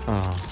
Oh.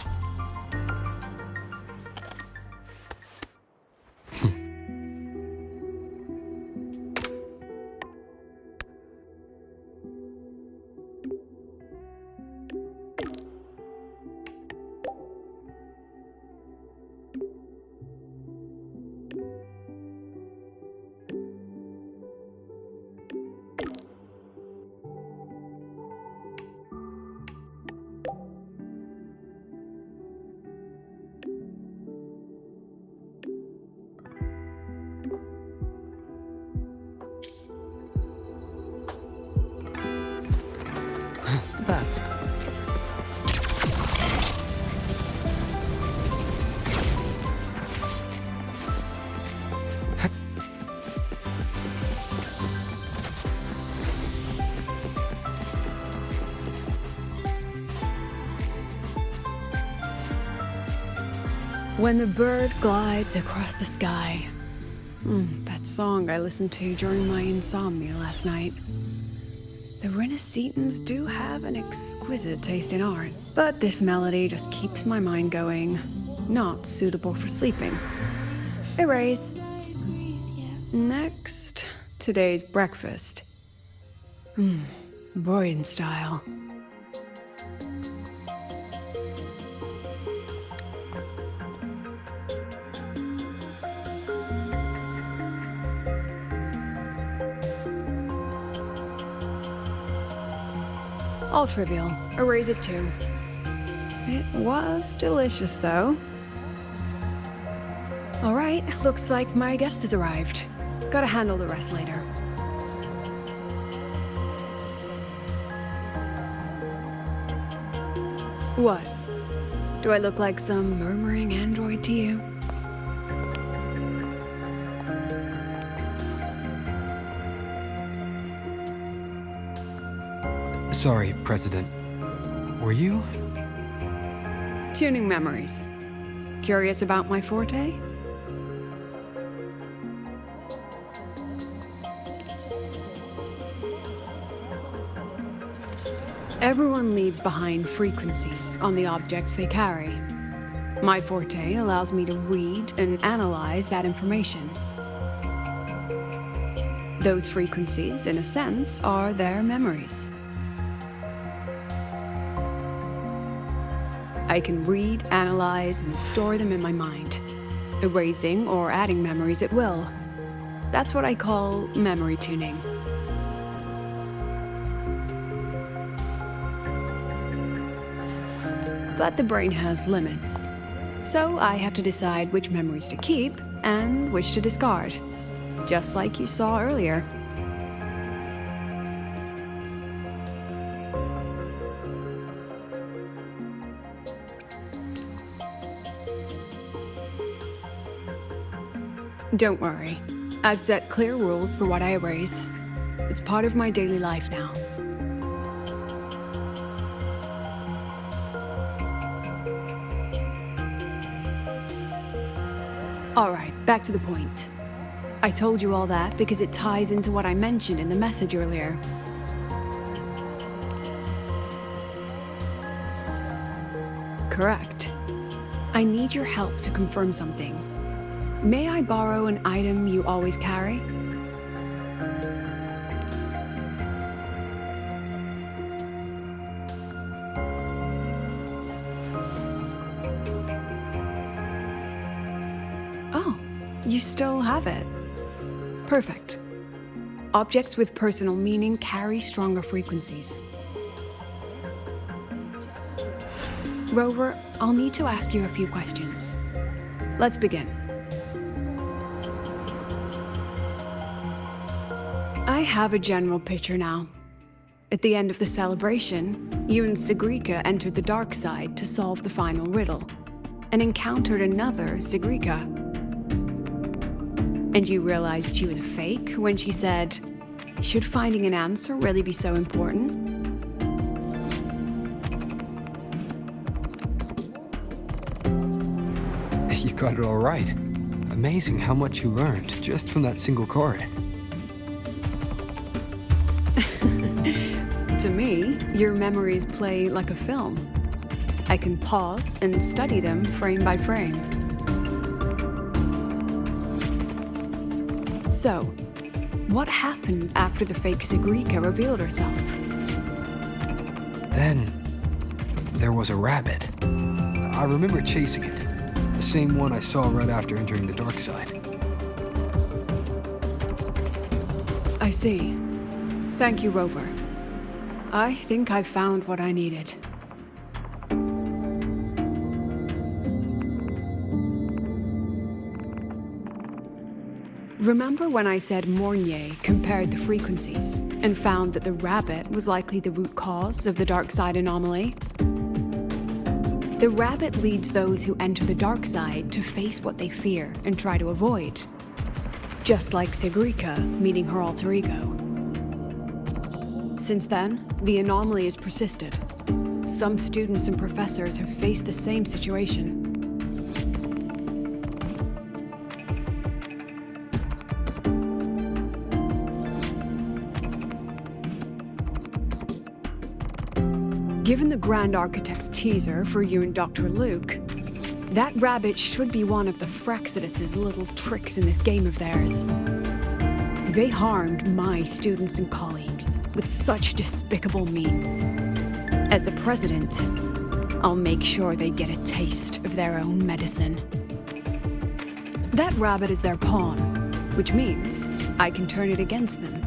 That's good. When the bird glides across the sky. That song I listened to during my insomnia last night. The Renaissance do have an exquisite taste in art, but this melody just keeps my mind going. Not suitable for sleeping. Erase. Next, today's breakfast. Boyan style. All trivial. Erase it too. It was delicious, though. All right, looks like my guest has arrived. Gotta handle the rest later. What? Do I look like some murmuring android to you? Sorry, President. Were you? Tuning memories. Curious about my forte? Everyone leaves behind frequencies on the objects they carry. My forte allows me to read and analyze that information. Those frequencies, in a sense, are their memories. I can read, analyze, and store them in my mind, erasing or adding memories at will. That's what I call memory tuning. But the brain has limits, so I have to decide which memories to keep and which to discard, just like you saw earlier. Don't worry. I've set clear rules for what I erase. It's part of my daily life now. Alright, back to the point. I told you all that because it ties into what I mentioned in the message earlier. Correct. I need your help to confirm something. May I borrow an item you always carry? Oh, you still have it. Perfect. Objects with personal meaning carry stronger frequencies. Rover, I'll need to ask you a few questions. Let's begin. I have a general picture now. At the end of the celebration, you and Segue entered the dark side to solve the final riddle, and encountered another Segue. And you realized she was a fake when she said, "Should finding an answer really be so important?" You got it all right. Amazing how much you learned just from that single chord. To me, your memories play like a film. I can pause and study them frame by frame. So, what happened after the fake Segue revealed herself? Then, there was a rabbit. I remember chasing it. The same one I saw right after entering the dark side. I see. Thank you, Rover. I think I've found what I needed. Remember when I said Mornier compared the frequencies and found that the rabbit was likely the root cause of the dark side anomaly? The rabbit leads those who enter the dark side to face what they fear and try to avoid. Just like Segue meeting her alter ego. Since then, the anomaly has persisted. Some students and professors have faced the same situation. Given the Grand Architect's teaser for you and Dr. Luke, that rabbit should be one of the Fraxidus' little tricks in this game of theirs. They harmed my students and colleagues with such despicable means. As the president, I'll make sure they get a taste of their own medicine. That rabbit is their pawn, which means I can turn it against them.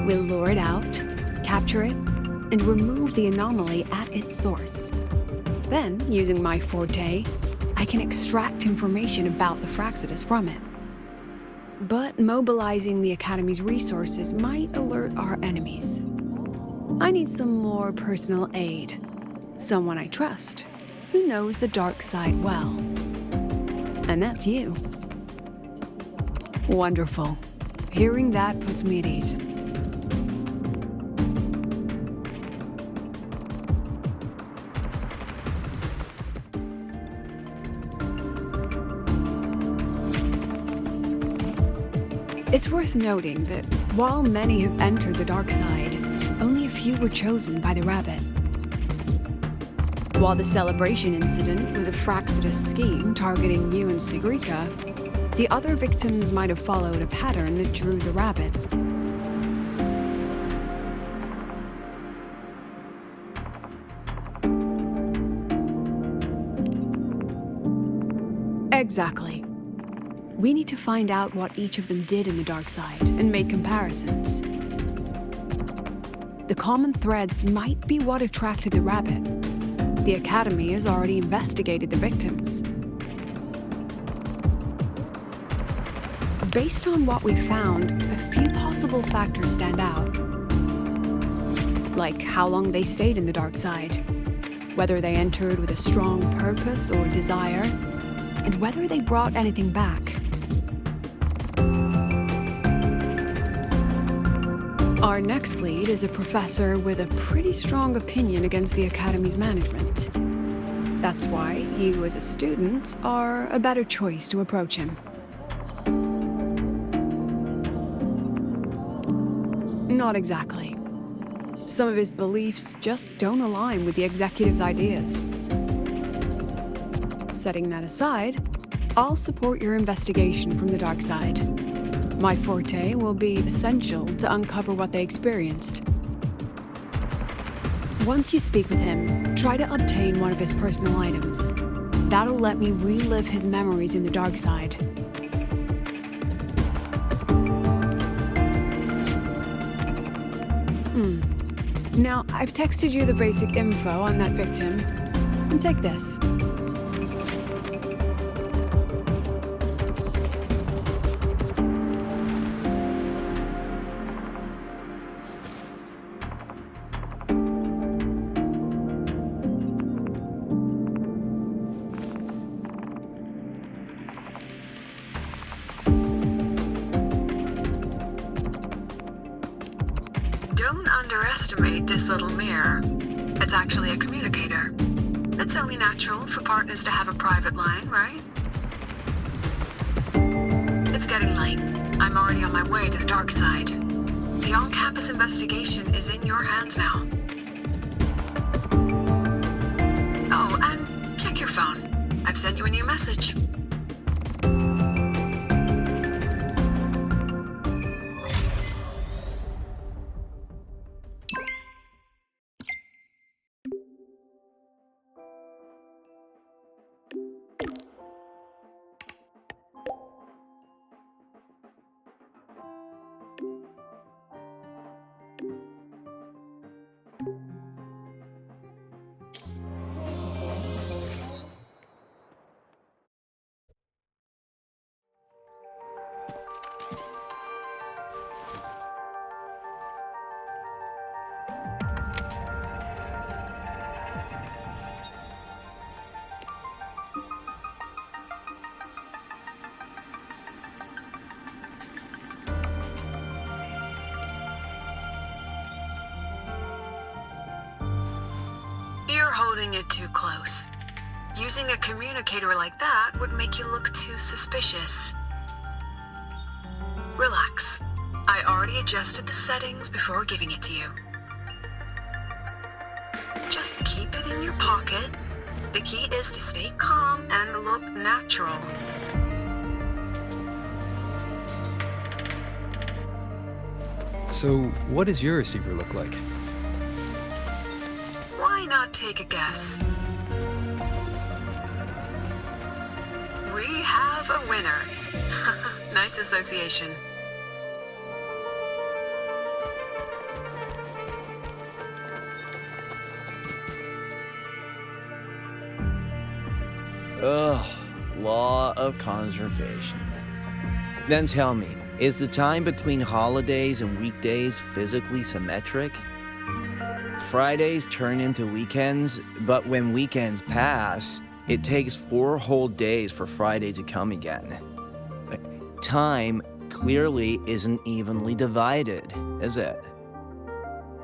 We'll lure it out, capture it, and remove the anomaly at its source. Then, using my forte, I can extract information about the Fraxidus from it. But mobilizing the Academy's resources might alert our enemies. I need some more personal aid. Someone I trust, who knows the dark side well. And that's you. Wonderful. Hearing that puts me at ease. It's worth noting that while many have entered the dark side, only a few were chosen by the rabbit. While the celebration incident was a Fraxidus scheme targeting you and Segue, the other victims might have followed a pattern that drew the rabbit. Exactly. We need to find out what each of them did in the dark side and make comparisons. The common threads might be what attracted the rabbit. The Academy has already investigated the victims. Based on what we found, a few possible factors stand out. Like how long they stayed in the dark side, whether they entered with a strong purpose or desire, and whether they brought anything back. Our next lead is a professor with a pretty strong opinion against the Academy's management. That's why you, as a student, are a better choice to approach him. Not exactly. Some of his beliefs just don't align with the executive's ideas. Setting that aside, I'll support your investigation from the dark side. My forte will be essential to uncover what they experienced. Once you speak with him, try to obtain one of his personal items. That'll let me relive his memories in the dark side. Now, I've texted you the basic info on that victim. And take this. Don't underestimate this little mirror. It's actually a communicator. It's only natural for partners to have a private line, right? It's getting late. I'm already on my way to the dark side. The The on-campus investigation is in your hands now. Oh, and check your phone. I've sent you a new message. You're holding it too close. Using a communicator like that would make you look too suspicious. Relax. I already adjusted the settings before giving it to you. Just keep it in your pocket. The key is to stay calm and look natural. So, what does your receiver look like? Why not take a guess? We have a winner. Nice association. Ugh, law of conservation. Then tell me, is the time between holidays and weekdays physically symmetric? Fridays turn into weekends, but when weekends pass, it takes 4 whole days for Friday to come again. Time clearly isn't evenly divided, is it?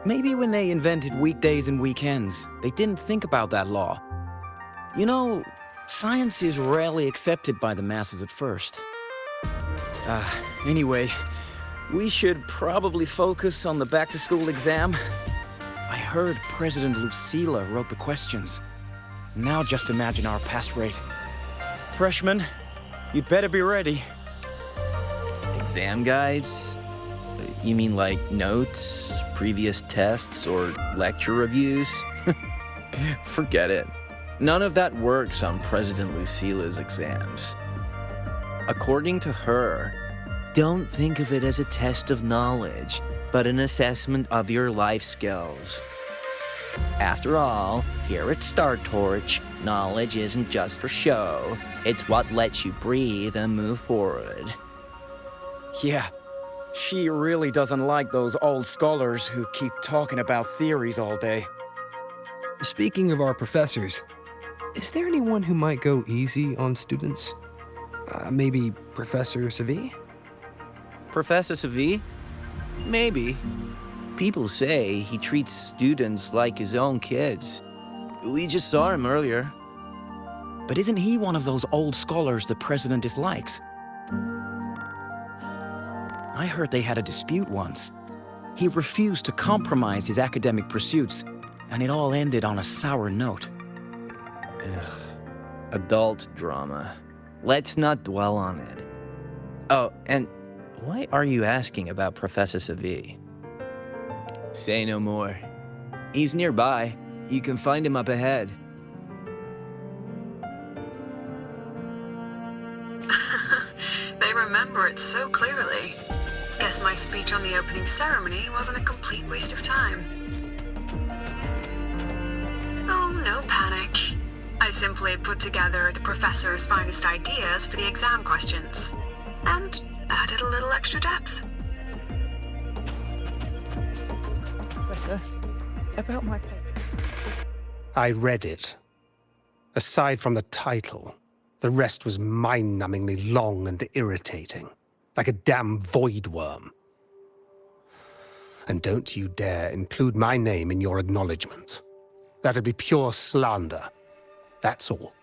Maybe when they invented weekdays and weekends, they didn't think about that law. You know, science is rarely accepted by the masses at first. Anyway, we should probably focus on the back-to-school exam. I heard President Lucilla wrote the questions. Now just imagine our pass rate. Freshmen, you'd better be ready. Exam guides? You mean like notes, previous tests, or lecture reviews? Forget it. None of that works on President Lucilla's exams. According to her, don't think of it as a test of knowledge, but an assessment of your life skills. After all, here at Star Torch, knowledge isn't just for show. It's what lets you breathe and move forward. Yeah, she really doesn't like those old scholars who keep talking about theories all day. Speaking of our professors, is there anyone who might go easy on students? Maybe Professor Segue? Professor Segue? Maybe. People say he treats students like his own kids. We just saw him earlier. But isn't he one of those old scholars the president dislikes? I heard they had a dispute once. He refused to compromise his academic pursuits, and it all ended on a sour note. Ugh. Adult drama. Let's not dwell on it. Oh, and why are you asking about Professor Segue? Say no more. He's nearby. You can find him up ahead. They remember it so clearly. Guess my speech on the opening ceremony wasn't a complete waste of time. Oh, no panic. I simply put together the professor's finest ideas for the exam questions, and added a little extra depth. Professor, about my paper. I read it. Aside from the title, the rest was mind-numbingly long and irritating, like a damn void worm. And don't you dare include my name in your acknowledgments. That'd be pure slander. That's all.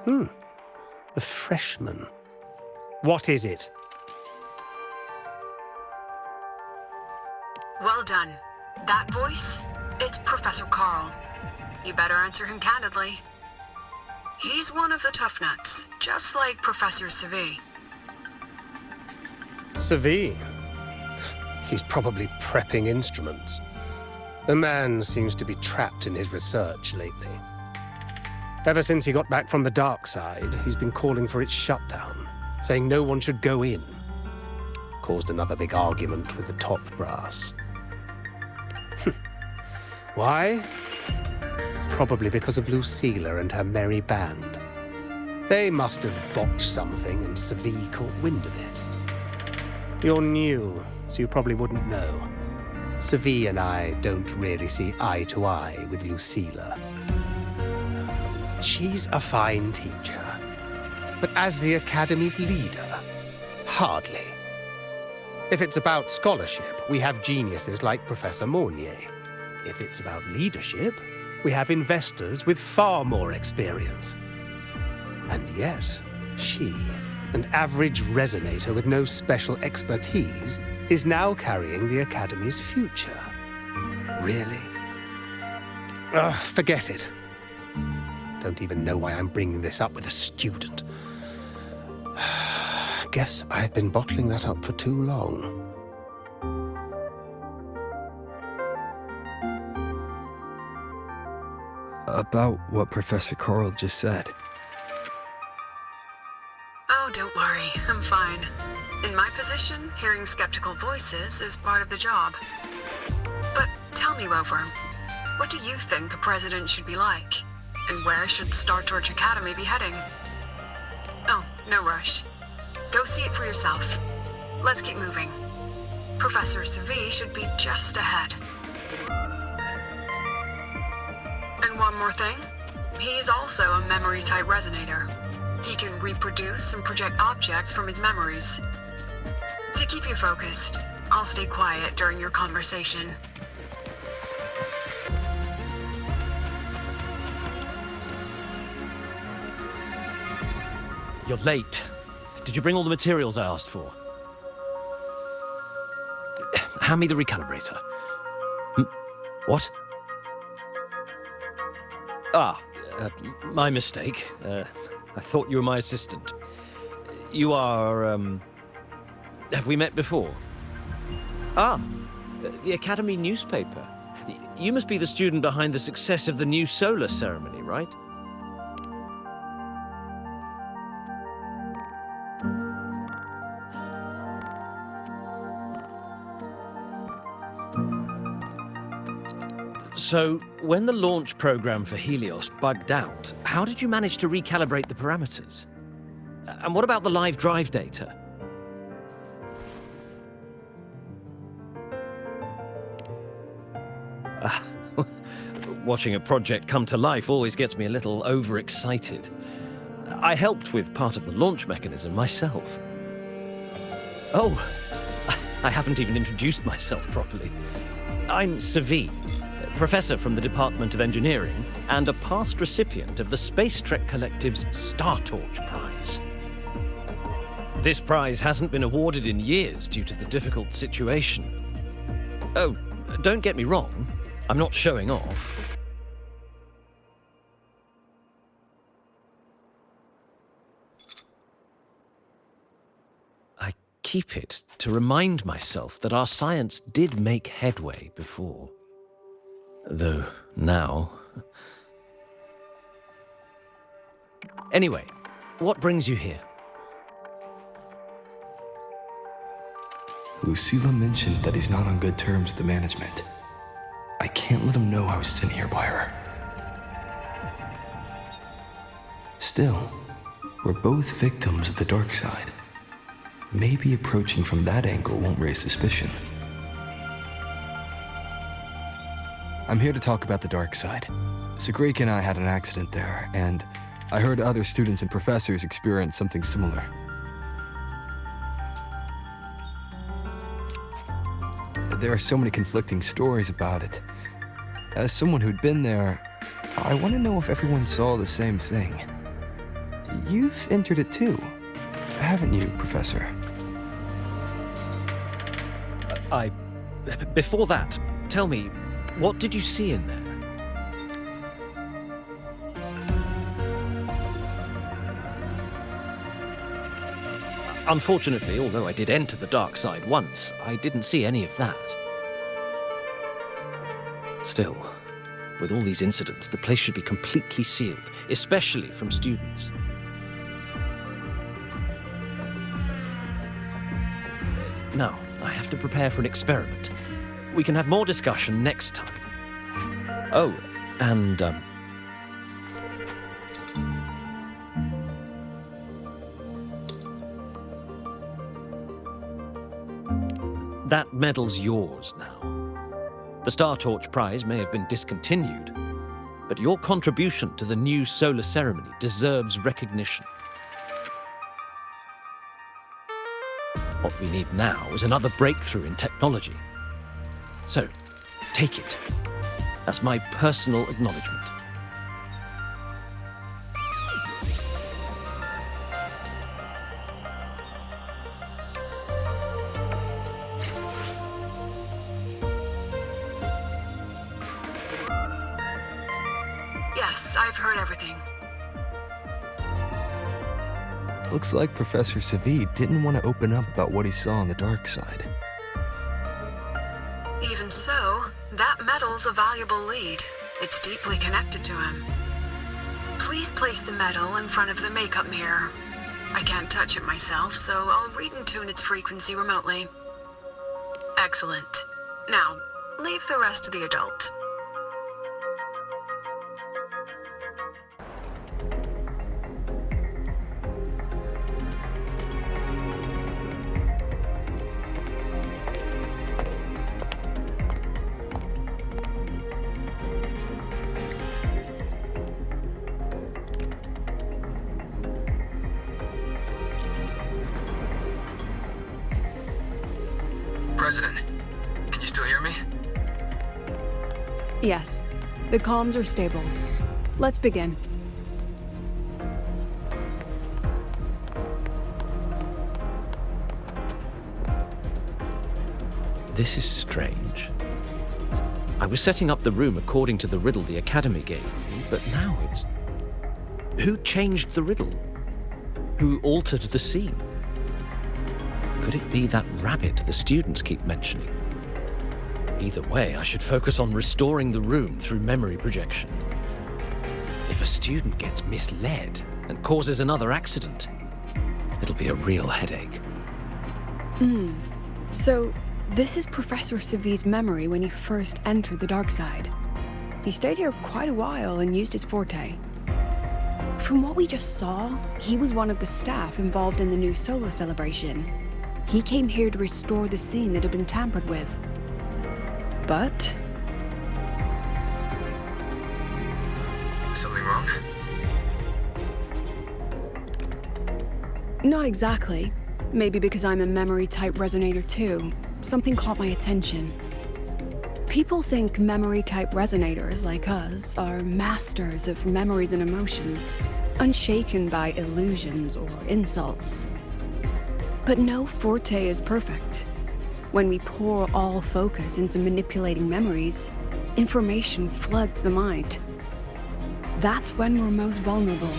The freshman. What is it? Well done. That voice? It's Professor Carl. You better answer him candidly. He's one of the tough nuts, just like Professor Segue. Segue? He's probably prepping instruments. The man seems to be trapped in his research lately. Ever since he got back from the dark side, he's been calling for its shutdown, saying no one should go in. Caused another big argument with the top brass. Why? Probably because of Lucilla and her merry band. They must have botched something and Segue caught wind of it. You're new, so you probably wouldn't know. Segue and I don't really see eye to eye with Lucilla. She's a fine teacher, but as the Academy's leader, hardly. If it's about scholarship, we have geniuses like Professor Mornier. If it's about leadership, we have investors with far more experience. And yet, she, an average resonator with no special expertise, is now carrying the Academy's future. Really? Forget it. Don't even know why I'm bringing this up with a student. Guess I've been bottling that up for too long. About what Professor Carl just said. Oh, don't worry, I'm fine. In my position, hearing skeptical voices is part of the job. But tell me, Rover, what do you think a president should be like? And where should Star Torch Academy be heading? Oh, no rush. Go see it for yourself. Let's keep moving. Professor Segue should be just ahead. And one more thing. He's also a memory-type resonator. He can reproduce and project objects from his memories. To keep you focused, I'll stay quiet during your conversation. You're late. Did you bring all the materials I asked for? Hand me the recalibrator. What? My mistake. I thought you were my assistant. You are, Have we met before? The Academy newspaper. You must be the student behind the success of the new solar ceremony, right? So, when the launch program for Helios bugged out, how did you manage to recalibrate the parameters? And what about the live drive data? Watching a project come to life always gets me a little overexcited. I helped with part of the launch mechanism myself. Oh, I haven't even introduced myself properly. I'm Segue, professor from the Department of Engineering and a past recipient of the Space Trek Collective's Star Torch Prize. This prize hasn't been awarded in years due to the difficult situation. Oh, don't get me wrong, I'm not showing off. I keep it to remind myself that our science did make headway before. Though now... Anyway, what brings you here? Lucilla mentioned that he's not on good terms with the management. I can't let him know I was sent here by her. Still, we're both victims of the dark side. Maybe approaching from that angle won't raise suspicion. I'm here to talk about the dark side. Segue and I had an accident there, and I heard other students and professors experience something similar. There are so many conflicting stories about it. As someone who'd been there, I want to know if everyone saw the same thing. You've entered it too, haven't you, Professor? before that, tell me, what did you see in there? Unfortunately, although I did enter the dark side once, I didn't see any of that. Still, with all these incidents, the place should be completely sealed, especially from students. Now, I have to prepare for an experiment. We can have more discussion next time. Oh, and, that medal's yours now. The Star Torch Prize may have been discontinued, but your contribution to the new solar ceremony deserves recognition. What we need now is another breakthrough in technology. So, take it. That's my personal acknowledgement. Yes, I've heard everything. Looks like Professor Segue didn't want to open up about what he saw on the dark side. Even so, that medal's a valuable lead. It's deeply connected to him. Please place the medal in front of the makeup mirror. I can't touch it myself, so I'll read and tune its frequency remotely. Excellent. Now, leave the rest to the adult. President, can you still hear me? Yes, the comms are stable. Let's begin. This is strange. I was setting up the room according to the riddle the Academy gave me, but now it's... Who changed the riddle? Who altered the scene? Could it be that rabbit the students keep mentioning? Either way, I should focus on restoring the room through memory projection. If a student gets misled and causes another accident, it'll be a real headache. So, this is Professor Segue's memory when he first entered the dark side. He stayed here quite a while and used his forte. From what we just saw, he was one of the staff involved in the new solar celebration. He came here to restore the scene that had been tampered with. But... Something wrong? not exactly. Maybe because I'm a memory-type resonator too. Something caught my attention. People think memory-type resonators like us are masters of memories and emotions, unshaken by illusions or insults. But no forte is perfect. When we pour all focus into manipulating memories, information floods the mind. That's when we're most vulnerable.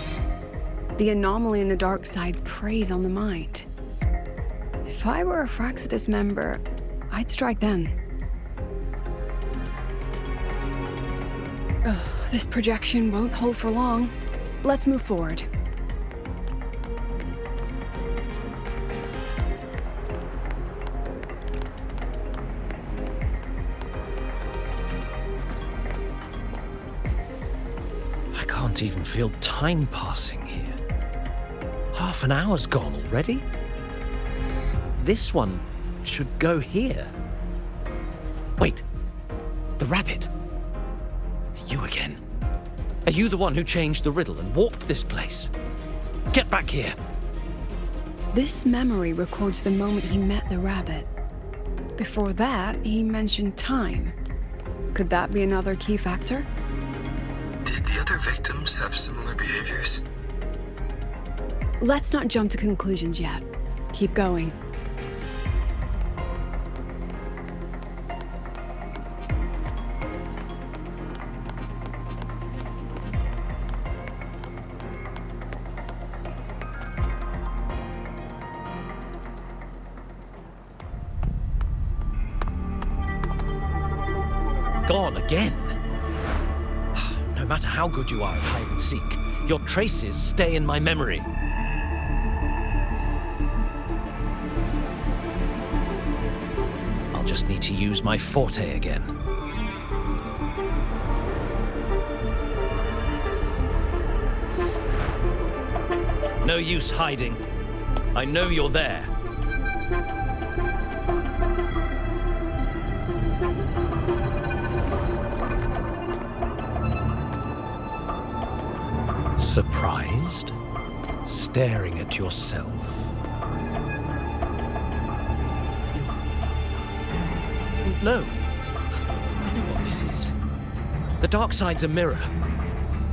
The anomaly in the dark side preys on the mind. If I were a Fraxidus member, I'd strike then. This projection won't hold for long. Let's move forward. I can't even feel time passing here. Half an hour's gone already? This one should go here. Wait, the rabbit. You again. Are you the one who changed the riddle and warped this place? Get back here. This memory records the moment he met the rabbit. Before that, he mentioned time. Could that be another key factor? Did the other victims have similar behaviors? Let's not jump to conclusions yet. Keep going. gone again. No matter how good you are at hide and seek, your traces stay in my memory. I'll just need to use my forte again. No use hiding. I know you're there. Surprised? Staring at yourself. No. I know what this is. The dark side's a mirror.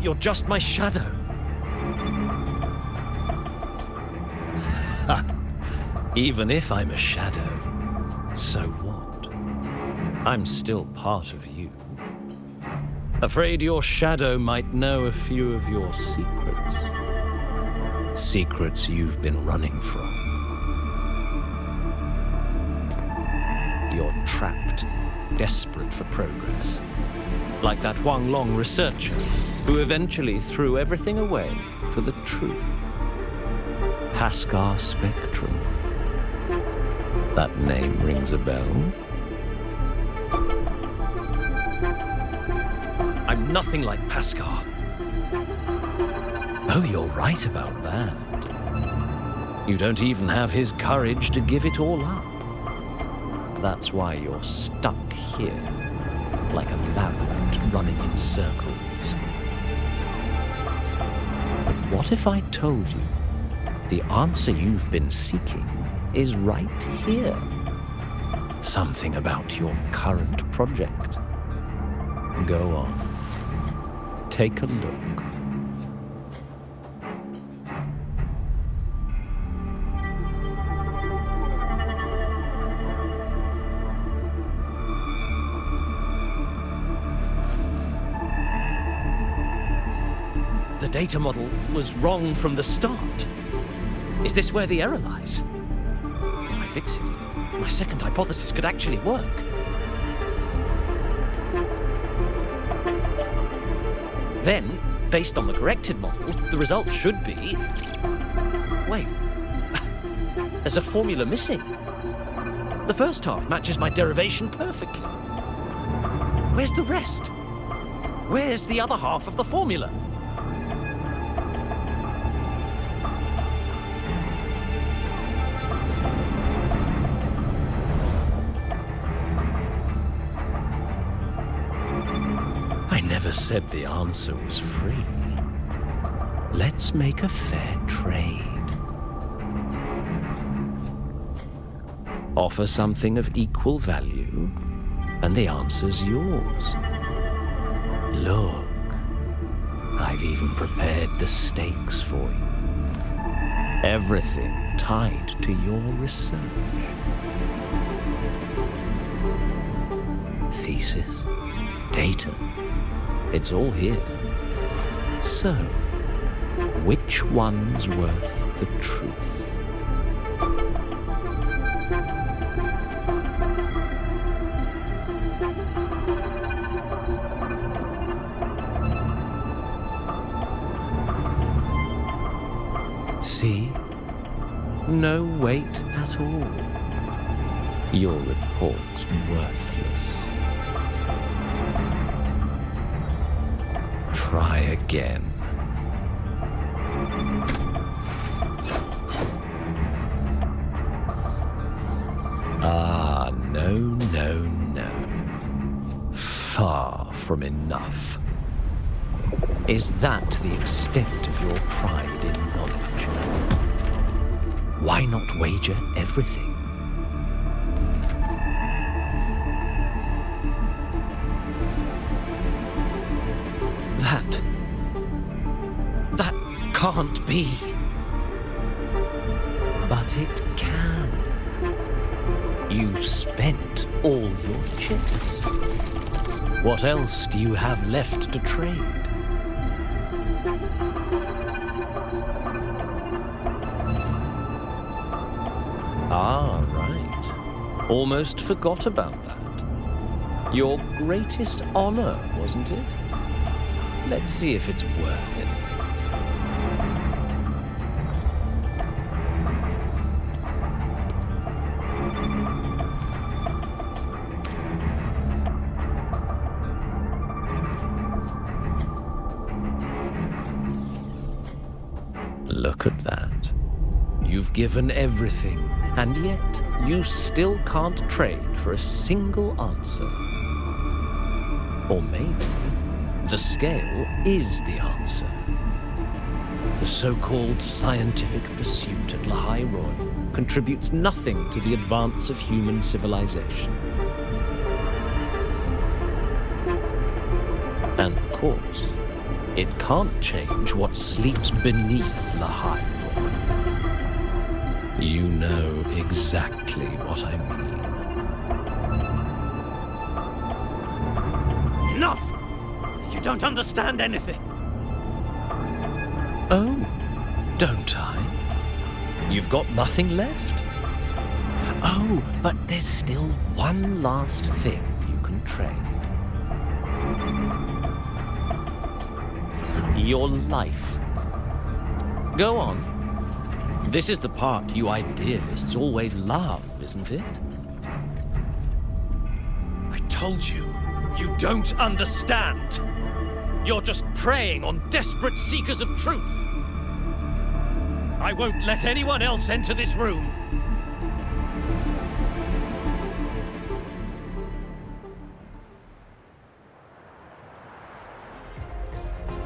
You're just my shadow. Ha! Even if I'm a shadow, so what? I'm still part of you. Afraid your shadow might know a few of your secrets. Secrets you've been running from. You're trapped, desperate for progress. Like that Huang Long researcher who eventually threw everything away for the truth. Pascar Spectrum. That name rings a bell. I'm nothing like Pascar. Oh, you're right about that. You don't even have his courage to give it all up. That's why you're stuck here, like a labyrinth running in circles. But what if I told you the answer you've been seeking is right here? Something about your current project. Go on. Take a look. The data model was wrong from the start. Is this where the error lies? If I fix it, my second hypothesis could actually work. Then, based on the corrected model, the result should be... Wait. There's a formula missing. The first half matches my derivation perfectly. Where's the rest? Where's the other half of the formula? I never said the answer was free. Let's make a fair trade. Offer something of equal value, and the answer's yours. Look, I've even prepared the stakes for you. Everything tied to your research. Thesis, data, it's all here. So, which one's worth the truth? See? No weight at all. Your report's worthless. Try again. Ah, no, no, no. Far from enough. Is that the extent of your pride in knowledge? Why not wager everything? That can't be. But it can. You've spent all your chips. What else do you have left to trade? Ah, right. Almost forgot about that. Your greatest honor, wasn't it? Let's see if it's worth anything. Look at that. You've given everything, and yet you still can't trade for a single answer. Or maybe the scale is the answer. The so-called scientific pursuit at Lahai Roy contributes nothing to the advance of human civilization. And of course, it can't change what sleeps beneath Lahai Roy. You know exactly what I mean. Enough! You don't understand anything. Oh, don't I? You've got nothing left? Oh, but there's still one last thing you can trade. Your life. Go on. This is the part you idealists always love, isn't it? I told you, you don't understand. You're just preying on desperate seekers of truth. I won't let anyone else enter this room.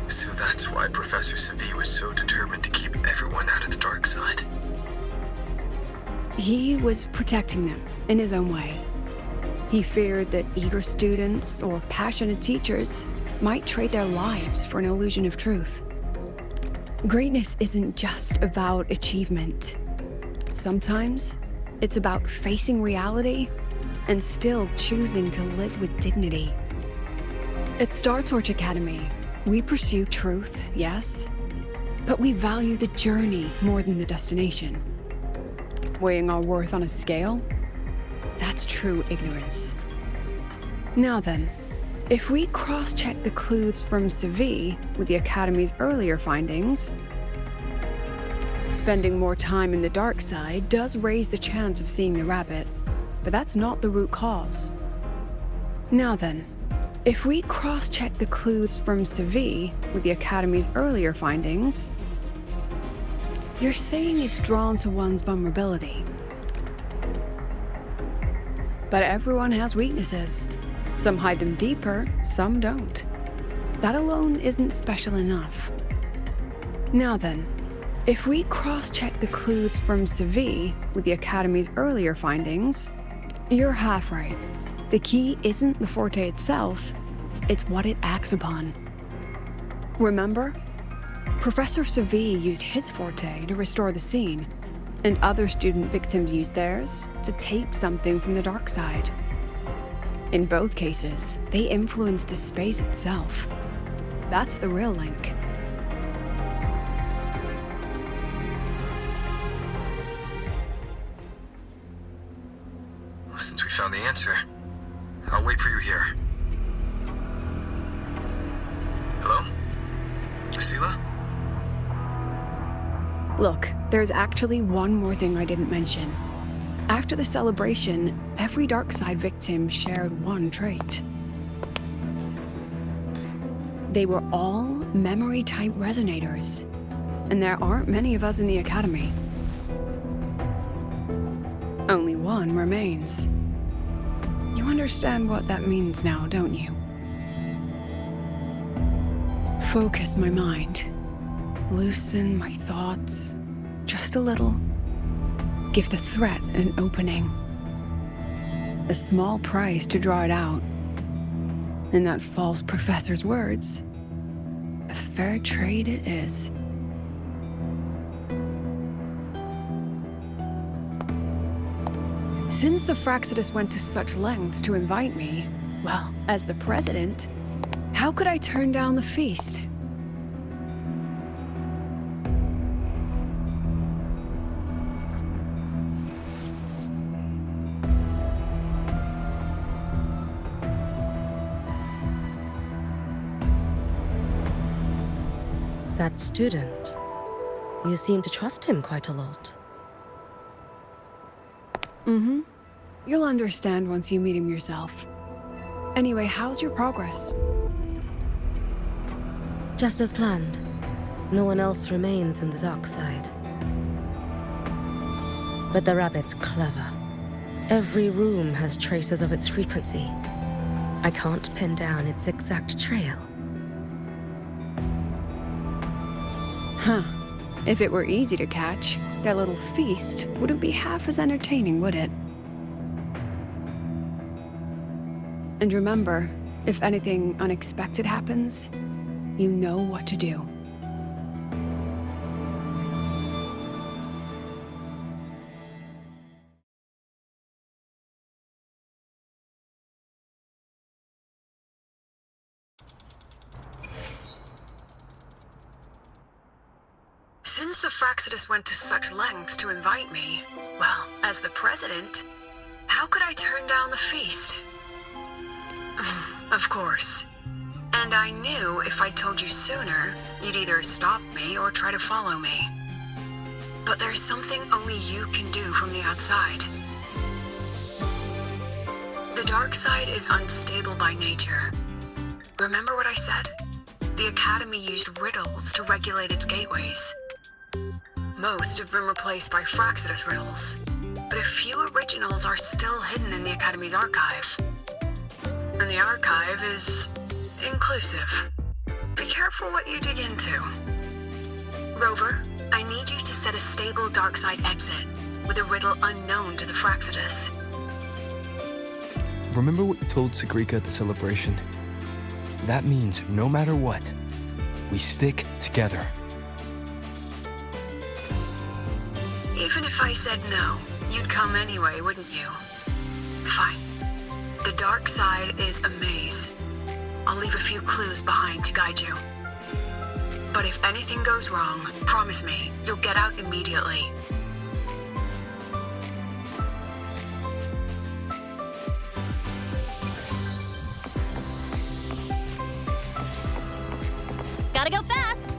So that's why Professor Segue was so determined to keep everyone out of the dark side. He was protecting them in his own way. He feared that eager students or passionate teachers might trade their lives for an illusion of truth. Greatness isn't just about achievement. Sometimes it's about facing reality and still choosing to live with dignity. At Star Torch Academy, we pursue truth, yes, but we value the journey more than the destination. Weighing our worth on a scale? That's true ignorance. Now then, if we cross-check the clues from Segue with the Academy's earlier findings, spending more time in the dark side does raise the chance of seeing the rabbit, but that's not the root cause. Now then, if we cross-check the clues from Segue with the Academy's earlier findings, you're saying it's drawn to one's vulnerability. But everyone has weaknesses. Some hide them deeper, some don't. That alone isn't special enough. Now then, if we cross-check the clues from Segue with the Academy's earlier findings, you're half right. The key isn't the forte itself, it's what it acts upon. Remember? Professor Segue used his forte to restore the scene, and other student victims used theirs to take something from the dark side. In both cases, they influenced the space itself. That's the real link. Well, since we found the answer, I'll wait for you here. Hello? Lucilla? Look, there's actually one more thing I didn't mention. After the celebration, every Darkside victim shared one trait. They were all memory-type resonators, and there aren't many of us in the Academy. Only one remains. You understand what that means now, don't you? Focus my mind. Loosen my thoughts. Just a little. Give the threat an opening. A small price to draw it out. In that false professor's words, a fair trade it is. Since the Fraxidus went to such lengths to invite me, well, as the president, how could I turn down the feast? That student. You seem to trust him quite a lot. Mm-hmm. You'll understand once you meet him yourself. Anyway, how's your progress? Just as planned. No one else remains in the dark side. But the rabbit's clever. Every room has traces of its frequency. I can't pin down its exact trail. Huh. If it were easy to catch, that little feast wouldn't be half as entertaining, would it? And remember, if anything unexpected happens, you know what to do. Since the Fraxidus went to such lengths to invite me, well, as the president, how could I turn down the feast? Of course. And I knew if I told you sooner, you'd either stop me or try to follow me. But there's something only you can do from the outside. The dark side is unstable by nature. Remember what I said? The Academy used riddles to regulate its gateways. Most have been replaced by Fraxidus riddles, but a few originals are still hidden in the Academy's archive. And the archive is inclusive. Be careful what you dig into. Rover, I need you to set a stable dark side exit with a riddle unknown to the Fraxidus. Remember what you told Segue at the celebration? That means no matter what, we stick together. Even if I said no, you'd come anyway, wouldn't you? Fine. The dark side is a maze. I'll leave a few clues behind to guide you. But if anything goes wrong, promise me, you'll get out immediately. Gotta go fast!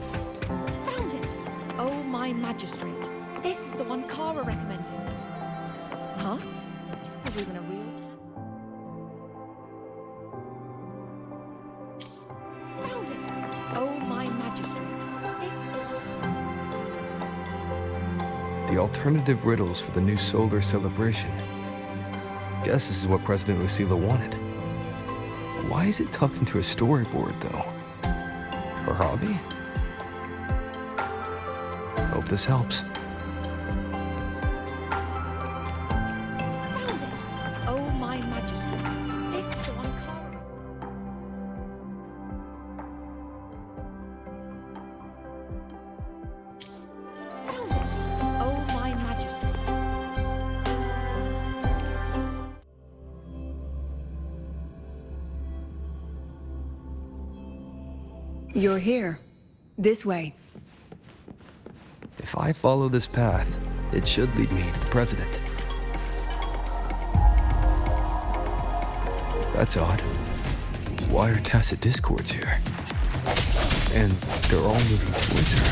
Found it! Oh, my magistrate. This is the one Kara recommended. Huh? There's even a real time. Found it! Oh, my magistrate. This is The alternative riddles for the new solar celebration. Guess this is what President Lucilla wanted. Why is it tucked into a storyboard, though? Her hobby? Hope this helps. Found it! Oh, my magistrate. This is the one Kara. Found it! Oh, my magistrate. You're here. This way. If I follow this path, it should lead me to the president. That's odd. Why are tacit discords here? And they're all moving towards her.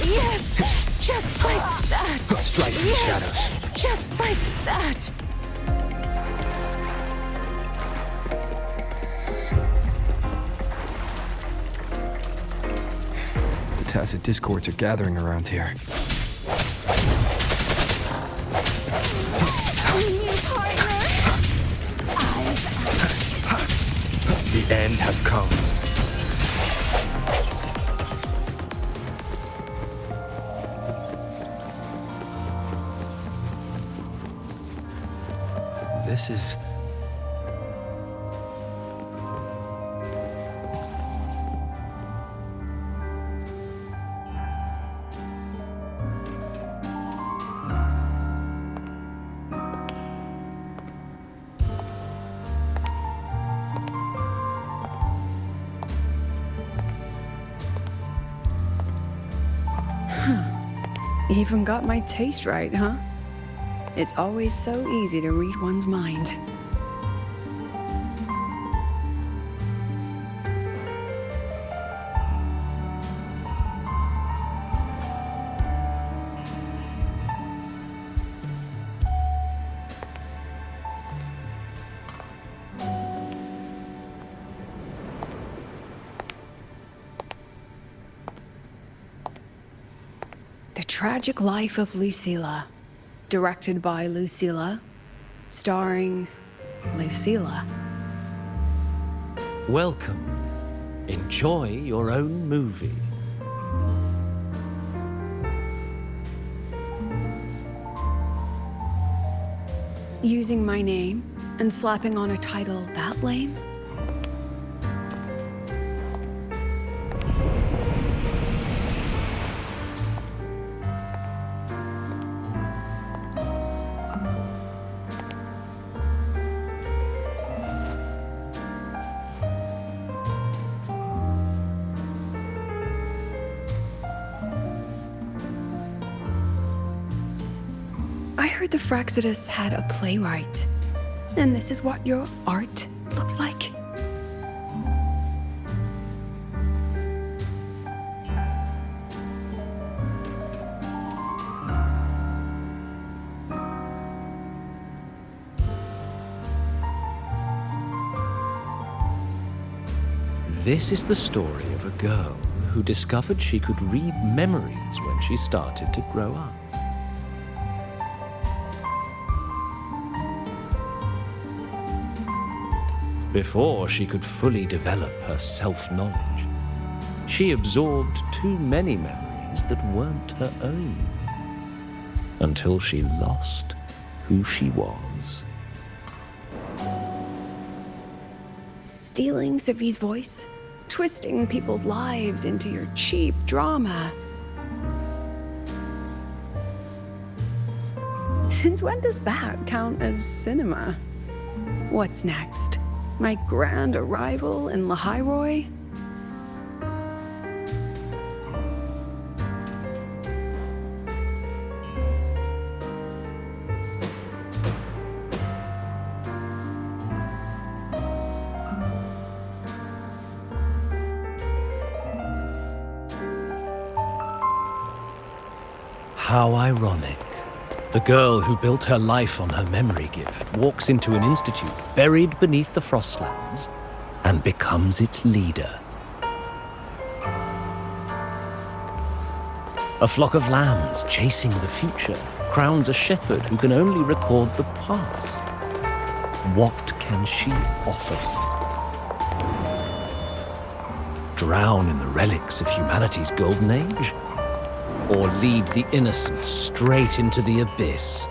Yes! Just like that! Strike in the shadows. Just like that! The tacit discords are gathering around here. The end has come. This is... Even got my taste right, huh? It's always so easy to read one's mind. The Tragic Life of Lucilla. Directed by Lucilla. Starring Lucilla. Welcome. Enjoy your own movie. Using my name and slapping on a title that lame? I heard the Fraxidus had a playwright. And this is what your art looks like? This is the story of a girl who discovered she could read memories when she started to grow up. Before she could fully develop her self-knowledge, she absorbed too many memories that weren't her own, until she lost who she was. Stealing Sophie's voice? Twisting people's lives into your cheap drama? Since when does that count as cinema? What's next? My grand arrival in Lahairoi? How ironic. The girl who built her life on her memory gift walks into an institute buried beneath the Frostlands and becomes its leader. A flock of lambs chasing the future crowns a shepherd who can only record the past. What can she offer? Drown in the relics of humanity's golden age? Or lead the innocent straight into the abyss?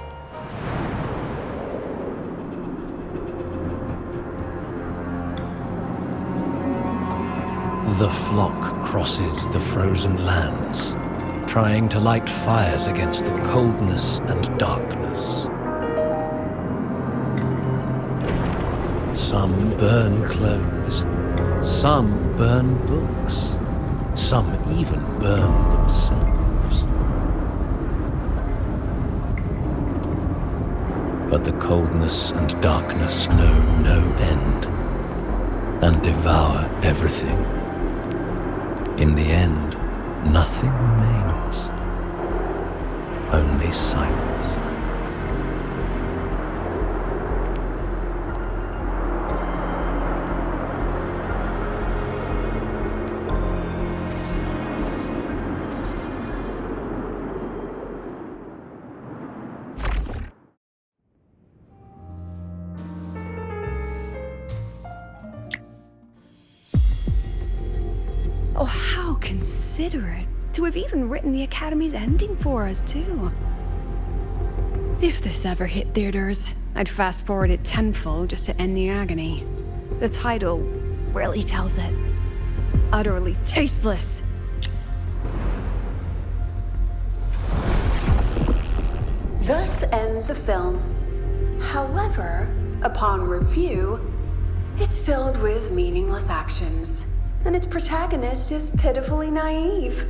The flock crosses the frozen lands, trying to light fires against the coldness and darkness. Some burn clothes, some burn books, some even burn themselves. But the coldness and darkness know no end, and devour everything. In the end, nothing remains, only silence. Oh, how considerate to have even written the Academy's ending for us, too. If this ever hit theaters, I'd fast forward it tenfold just to end the agony. The title really tells it. Utterly tasteless. Thus ends the film. However, upon review, it's filled with meaningless actions, and its protagonist is pitifully naive.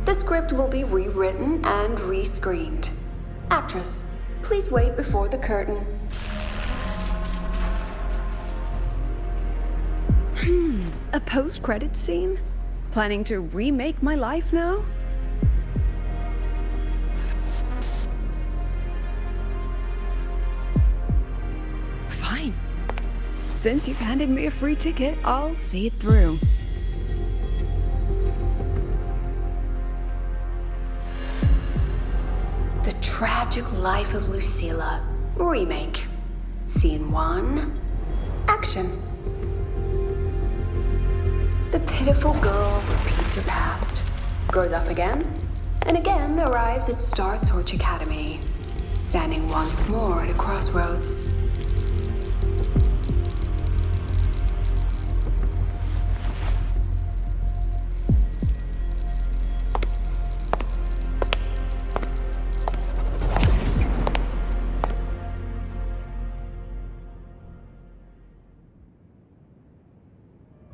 The script will be rewritten and rescreened. Actress, please wait before the curtain. A post-credit scene? Planning to remake my life now? Fine. Since you've handed me a free ticket, I'll see it through. Tragic Life of Lucilla, remake. Scene 1, action. The pitiful girl repeats her past, grows up again, and again arrives at Star Torch Academy, standing once more at a crossroads.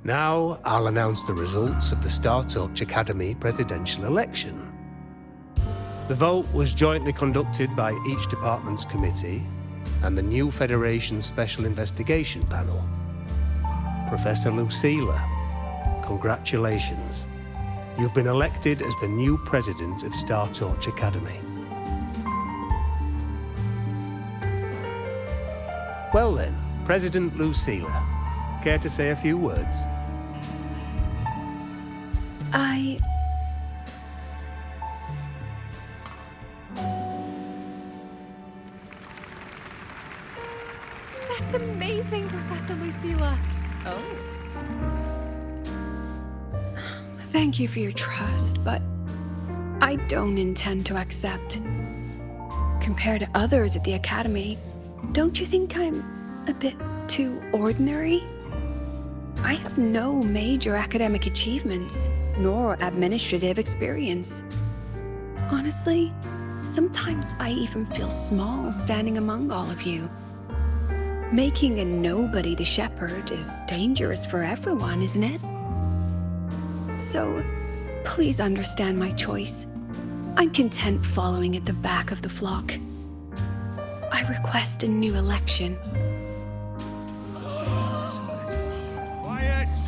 Now, I'll announce the results of the Star Torch Academy presidential election. The vote was jointly conducted by each department's committee and the new Federation's Special Investigation Panel. Professor Lucilla, congratulations. You've been elected as the new president of Star Torch Academy. Well then, President Lucilla, care to say a few words? That's amazing, Professor Lucilla. Oh. Thank you for your trust, but I don't intend to accept. Compared to others at the Academy, don't you think I'm a bit too ordinary? I have no major academic achievements, nor administrative experience. Honestly, sometimes I even feel small standing among all of you. Making a nobody the shepherd is dangerous for everyone, isn't it? So, please understand my choice. I'm content following at the back of the flock. I request a new election.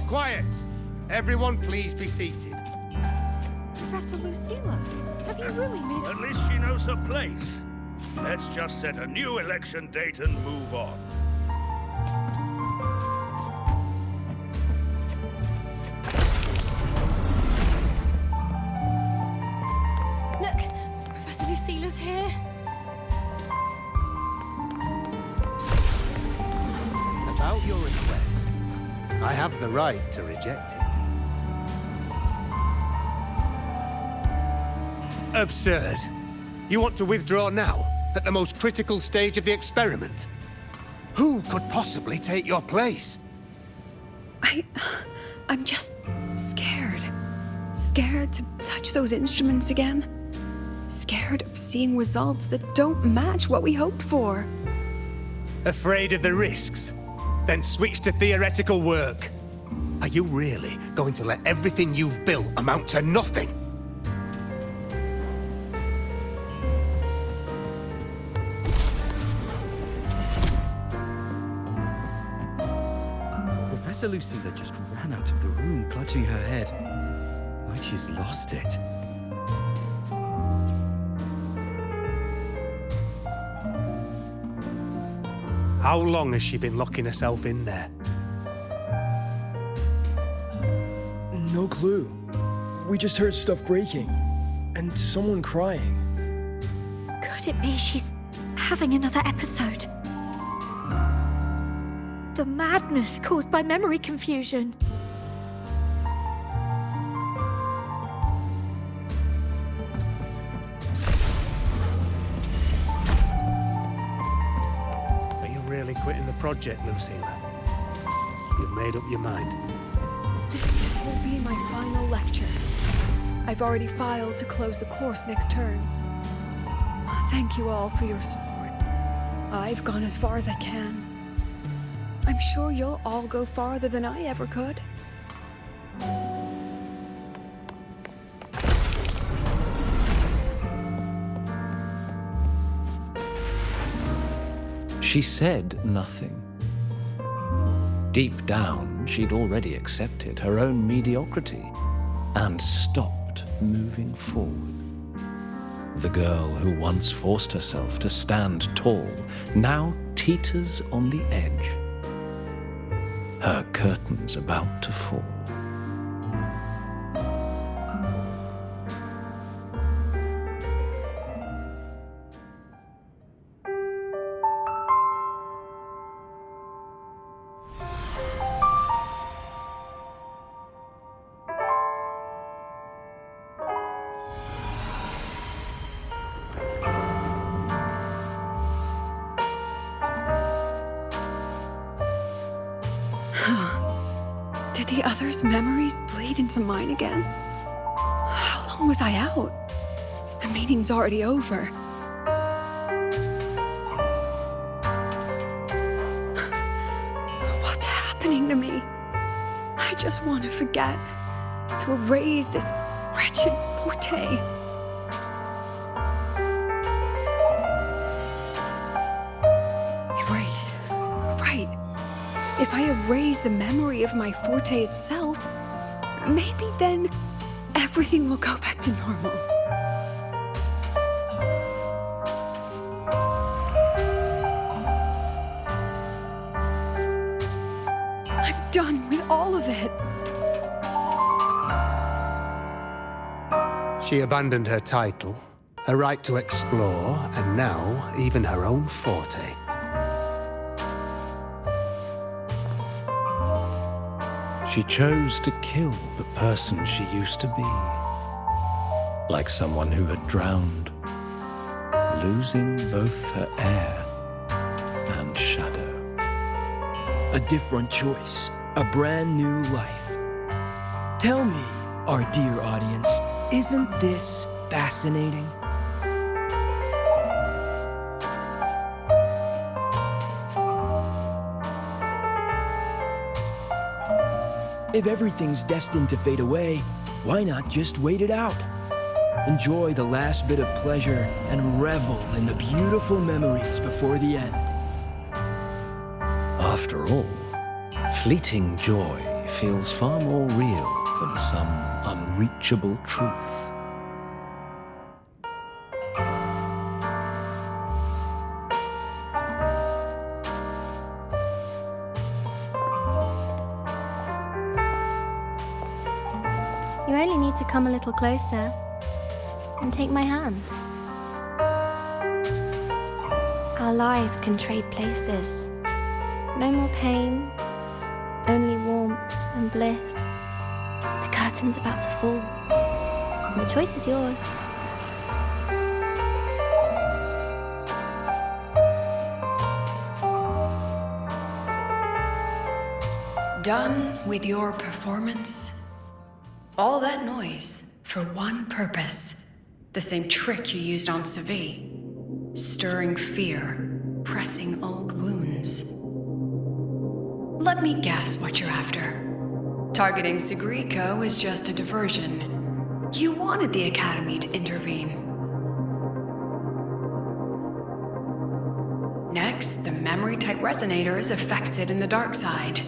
Quiet! Everyone please be seated. Professor Lucilla, have you really made it? At least she knows her place. Let's just set a new election date and move on. Look, Professor Lucilla's here. About your request, I have the right to reject it. Absurd. You want to withdraw now, at the most critical stage of the experiment? Who could possibly take your place? I'm just scared. Scared to touch those instruments again. Scared of seeing results that don't match what we hoped for. Afraid of the risks? Then switch to theoretical work. Are you really going to let everything you've built amount to nothing? Professor Lucilla just ran out of the room, clutching her head, like she's lost it. How long has she been locking herself in there? No clue. We just heard stuff breaking, and someone crying. Could it be she's having another episode? The madness caused by memory confusion. Are you really quitting the project, Lucilla? You've made up your mind. This will be my final lecture. I've already filed to close the course next term. Thank you all for your support. I've gone as far as I can. I'm sure you'll all go farther than I ever could. She said nothing. Deep down, she'd already accepted her own mediocrity and stopped moving forward. The girl who once forced herself to stand tall now teeters on the edge. Her curtains about to fall. others' memories bleed into mine again? How long was I out? The meeting's already over. What's happening to me? I just want to forget, to erase this wretched forte. Erase. Right. If I erase the memory of my forte itself, maybe then everything will go back to normal. I'm done with all of it. She abandoned her title, her right to explore, and now even her own forte. She chose to kill the person she used to be. Like someone who had drowned, losing both her air and shadow. A different choice, a brand new life. Tell me, our dear audience, isn't this fascinating? If everything's destined to fade away, why not just wait it out? Enjoy the last bit of pleasure and revel in the beautiful memories before the end. After all, fleeting joy feels far more real than some unreachable truth. You only need to come a little closer and take my hand. Our lives can trade places. No more pain, only warmth and bliss. The curtain's about to fall, and the choice is yours. Done with your performance? All that noise for one purpose. The same trick you used on Segue. Stirring fear, pressing old wounds. Let me guess what you're after. Targeting Segriko is just a diversion. You wanted the Academy to intervene. Next, the memory-type resonator is affected in the dark side.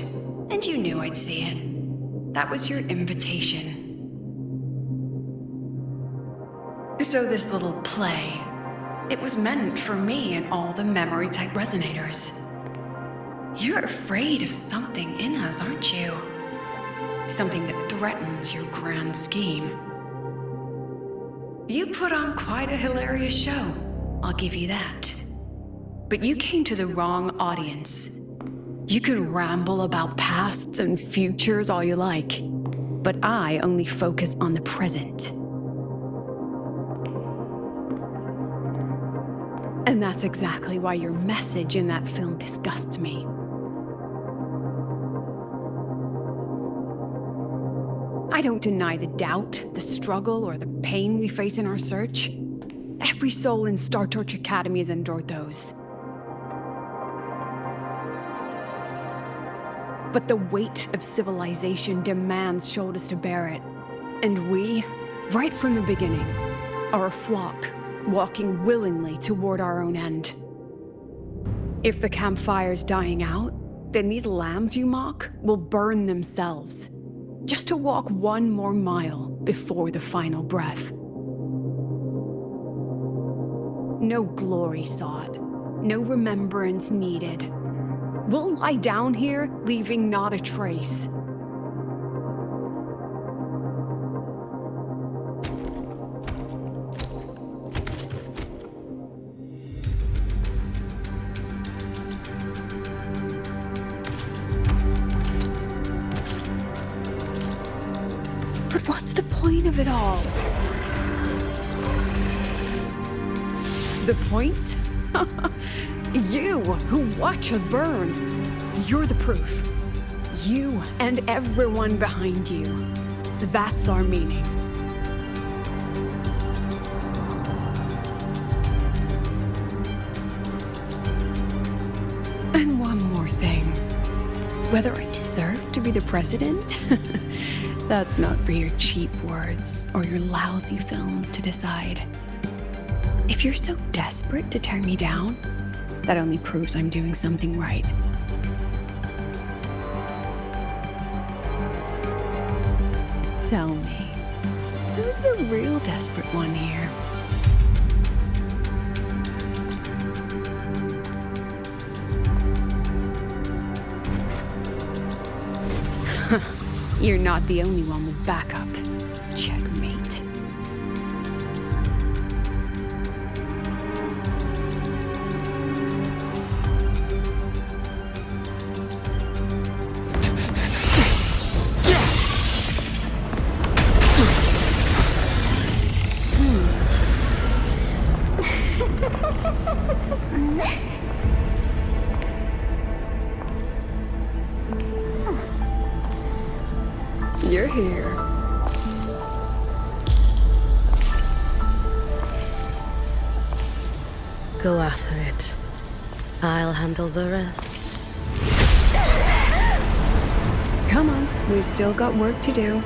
And you knew I'd see it. That was your invitation. So this little play, it was meant for me and all the memory-type resonators. You're afraid of something in us, aren't you? Something that threatens your grand scheme. You put on quite a hilarious show, I'll give you that. But you came to the wrong audience. You can ramble about pasts and futures all you like, but I only focus on the present. And that's exactly why your message in that film disgusts me. I don't deny the doubt, the struggle, or the pain we face in our search. Every soul in Star Torch Academy has endured those. But the weight of civilization demands shoulders to bear it. And we, right from the beginning, are a flock, walking willingly toward our own end. If the campfire's dying out, then these lambs you mock will burn themselves, just to walk one more mile before the final breath. No glory sought, no remembrance needed. We'll lie down here, leaving not a trace. But what's the point of it all? The point? You, who watch us burn. You're the proof. You and everyone behind you. That's our meaning. And one more thing. Whether I deserve to be the president? That's not for your cheap words or your lousy films to decide. If you're so desperate to tear me down, that only proves I'm doing something right. Tell me, who's the real desperate one here? You're not the only one with backup. Checkmate. You're here. Go after it. I'll handle the rest. Come on, we've still got work to do.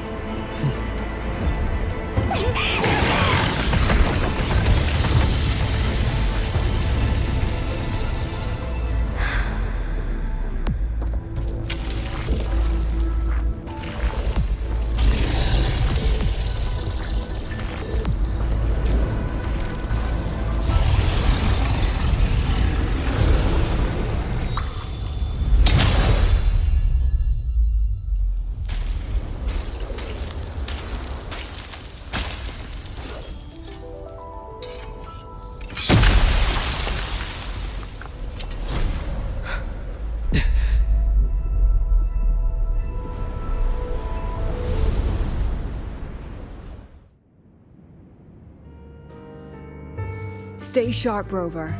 Stay sharp, Rover.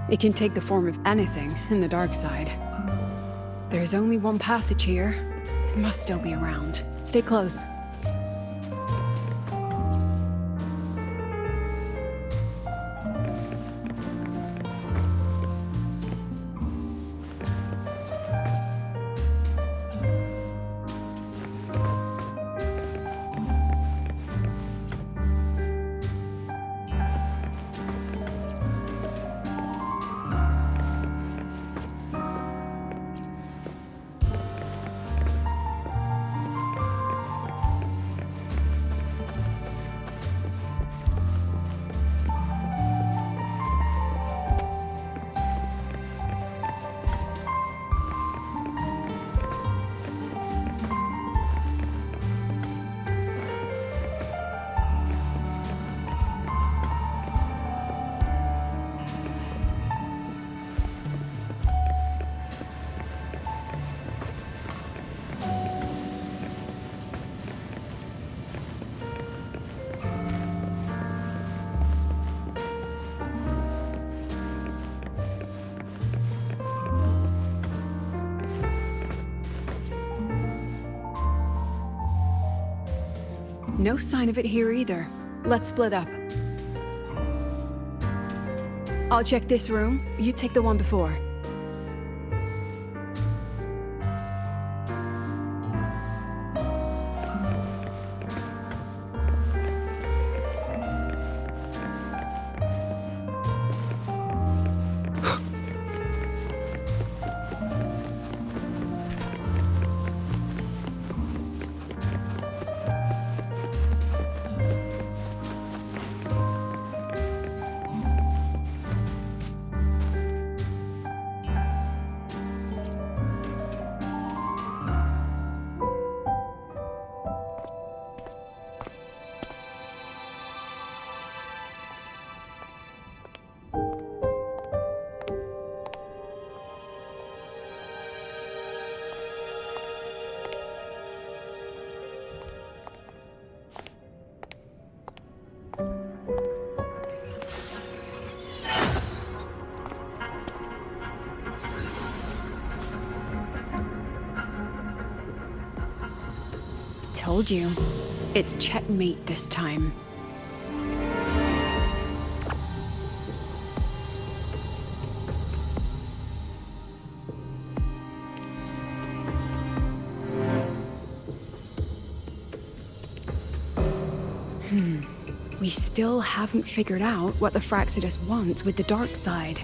It can take the form of anything in the dark side. There's only one passage here. It must still be around. Stay close. No sign of it here either. Let's split up. I'll check this room. You take the one before. told you. It's checkmate this time. We still haven't figured out what the Fraxidus wants with the dark side.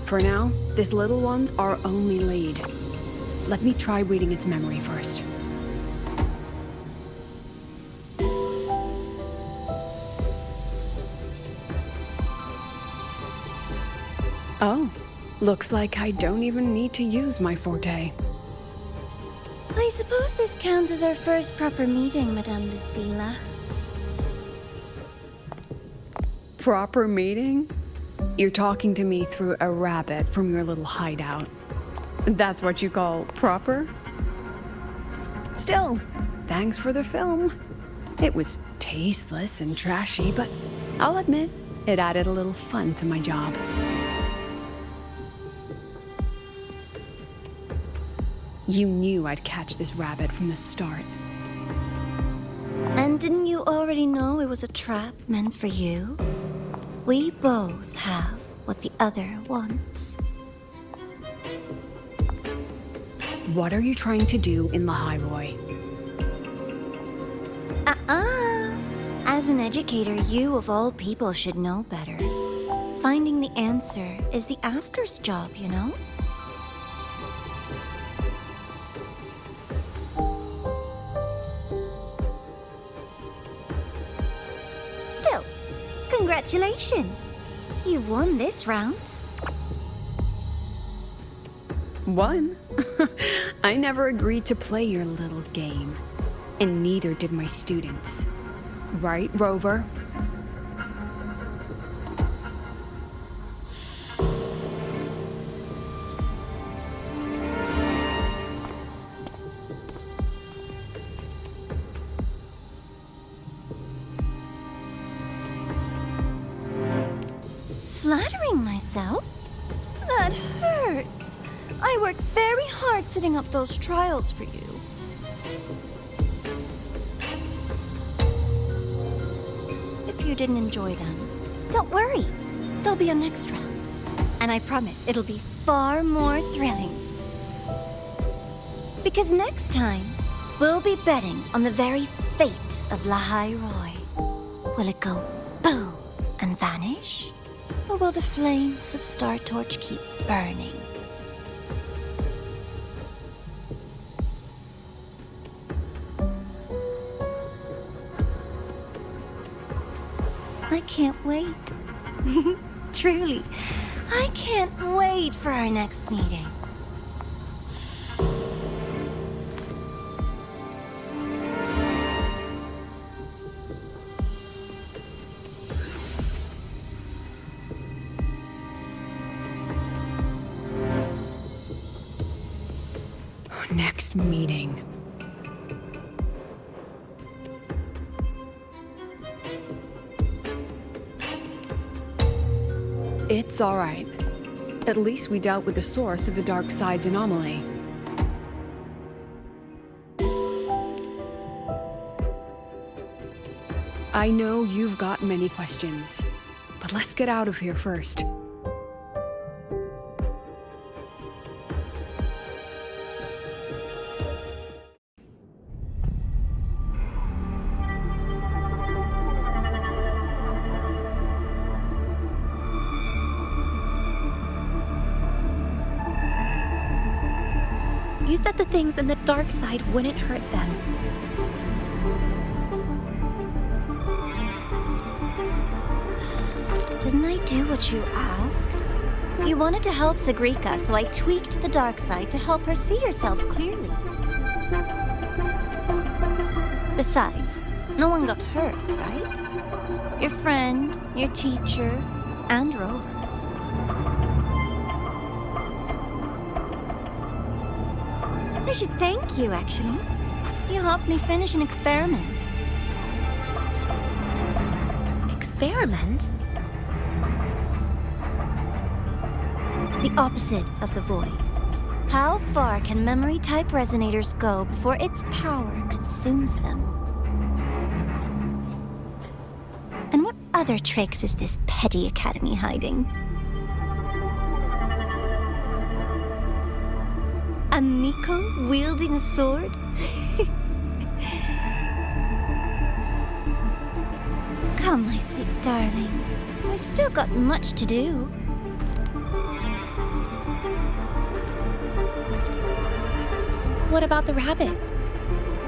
For now, this little one's our only lead. Let me try reading its memory first. Oh, looks like I don't even need to use my forte. I suppose this counts as our first proper meeting, Madame Lucilla. Proper meeting? You're talking to me through a rabbit from your little hideout. That's what you call proper? Still, thanks for the film. It was tasteless and trashy, but I'll admit, it added a little fun to my job. You knew I'd catch this rabbit from the start. And didn't you already know it was a trap meant for you? We both have what the other wants. What are you trying to do in the Hyroi? As an educator, you of all people should know better. Finding the answer is the asker's job, you know? Still, congratulations! You won this round. Won? I never agreed to play your little game. And neither did my students. Right, Rover? Flattering myself? That hurts. I worked very hard setting up those trials for you. If you didn't enjoy them, don't worry. There'll be a next round. And I promise it'll be far more thrilling. Because next time, we'll be betting on the very fate of La Hyroi. Will it go boom and vanish? Or will the flames of Star Torch keep burning? I can't wait. Truly, I can't wait for our next meeting. Next meeting. It's all right. At least we dealt with the source of the dark side's anomaly. I know you've got many questions, but let's get out of here first. You said the things in the dark side wouldn't hurt them. Didn't I do what you asked? You wanted to help Sagrika, so I tweaked the dark side to help her see herself clearly. Besides, no one got hurt, right? Your friend, your teacher, and Rover. I should thank you, actually. You helped me finish an experiment. Experiment? The opposite of the void. How far can memory-type resonators go before its power consumes them? And what other tricks is this petty academy hiding? A Miko wielding a sword? Come, my sweet darling. We've still got much to do. What about the rabbit?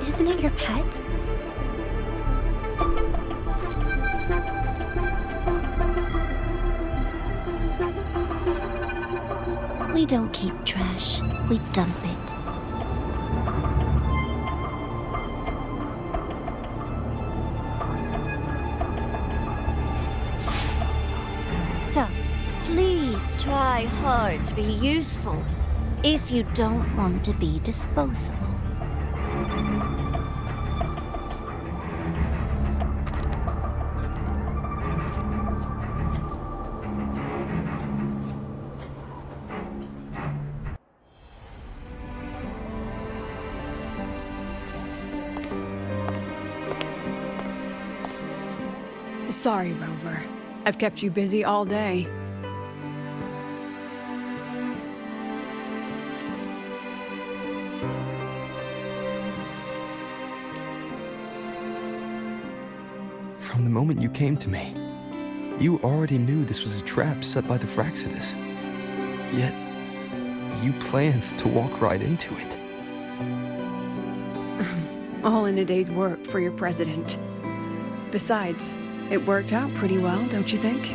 Isn't it your pet? We don't keep trash, we dump it. So, please try hard to be useful if you don't want to be disposable. Sorry, Rover. I've kept you busy all day. From the moment you came to me, you already knew this was a trap set by the Fraxidus. Yet, you planned to walk right into it. All in a day's work for your president. Besides, it worked out pretty well, don't you think?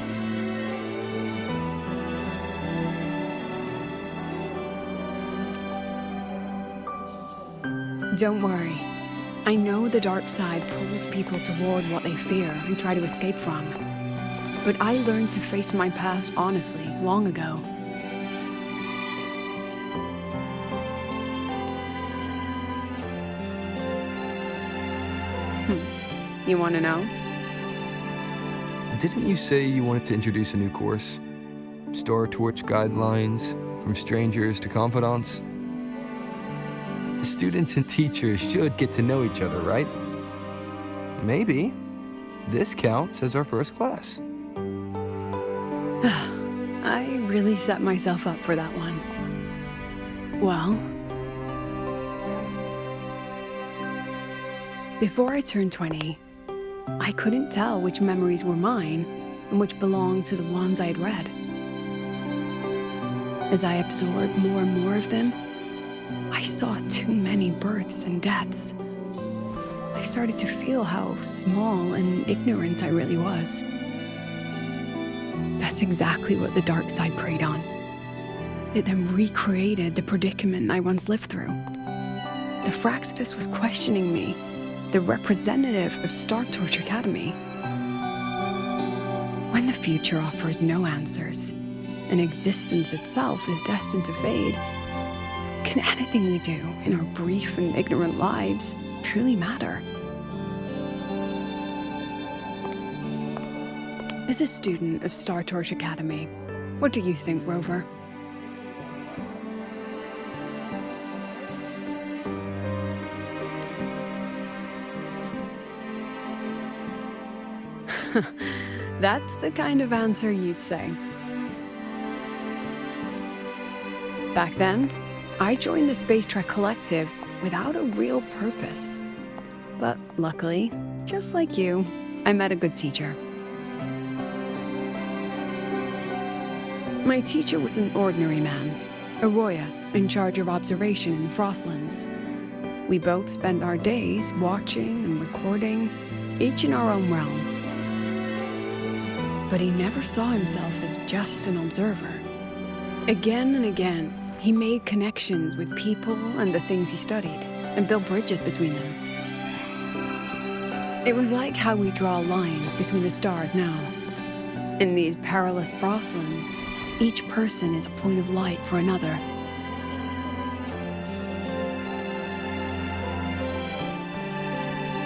Don't worry. I know the dark side pulls people toward what they fear and try to escape from. But I learned to face my past honestly long ago. You want to know? Didn't you say you wanted to introduce a new course? Star Torch guidelines, from strangers to confidants? Students and teachers should get to know each other, right? Maybe this counts as our first class. I really set myself up for that one. Well, before I turned 20, I couldn't tell which memories were mine and which belonged to the ones I had read. As I absorbed more and more of them, I saw too many births and deaths. I started to feel how small and ignorant I really was. That's exactly what the dark side preyed on. It then recreated the predicament I once lived through. The Fraxidus was questioning me, the representative of Star Torch Academy. When the future offers no answers, and existence itself is destined to fade, can anything we do in our brief and ignorant lives truly matter? As a student of Star Torch Academy, what do you think, Rover? That's the kind of answer you'd say. Back then, I joined the Space Trek Collective without a real purpose. But luckily, just like you, I met a good teacher. My teacher was an ordinary man, Arroya, in charge of observation in the Frostlands. We both spent our days watching and recording, each in our own realm. But he never saw himself as just an observer. Again and again, he made connections with people and the things he studied, and built bridges between them. It was like how we draw lines between the stars now. In these perilous Frostlands, each person is a point of light for another.